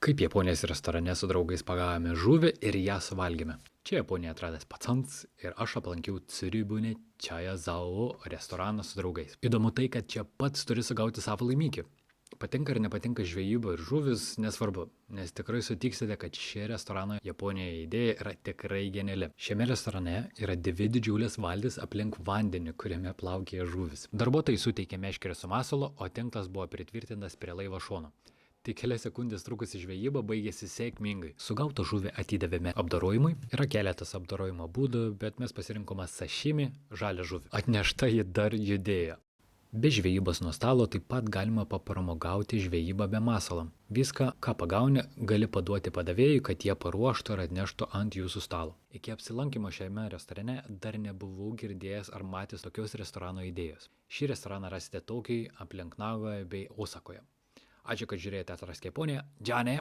Kaip Japonijos restorane su draugais pagavome žuvį ir ją suvalgėme. Čia Japonija atradęs pacans ir aš aplankiau Tsuribune Chayazao restoraną su draugais. Įdomu tai, kad čia pats turi sugauti savo laimikį. Patinka ar nepatinka žvejyba ir žuvis, nesvarbu, nes tikrai sutiksite, kad šie restorano Japonijoje idėja yra tikrai geniali. Šiame restorane yra dvi didžiulės valtys aplink vandenį, kuriame plaukėja žuvis. Darbuotojai suteikė meškerę su masalo, o tinklas buvo pritvirtintas prie laivo šono. Tik kelias sekundės trukusi žvejyba baigėsi sėkmingai. Sugautą žuvį atidavėme apdorojimui. Yra keletas apdorojimo būdų, bet mes pasirinkome sashimi, žalią žuvį. Atnešta ji dar judėjo. Be žvejybos nuo stalo taip pat galima papramogauti žvejybą be masalo. Viską, ką pagauni, gali paduoti padavėjui, kad jie paruoštų ir atneštų ant jūsų stalo. Iki apsilankimo šiame restorane dar nebuvau girdėjęs ar matęs tokios restorano idėjos. Šį restoraną rasite Tokijoje, aplink Nagoje bei Osakoje. Ačiū, kad žiūrėjote Atrask Japoniją. Džane!